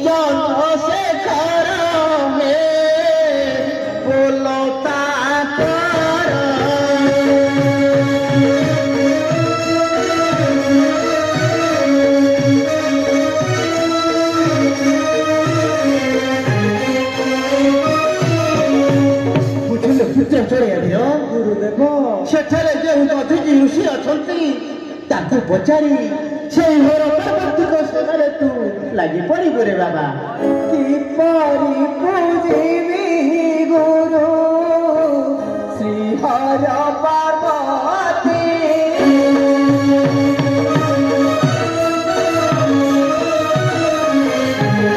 चंद्रशेखर हे बोलो ताकर बुझिले पुत्र चढ़े दियो गुरुदेव सेठरे जे अतिथि ऋषि अछंती ताकू पचारी से घर पार्थिव सेवारे तू लगी पड़े बाबा कि परी पूजी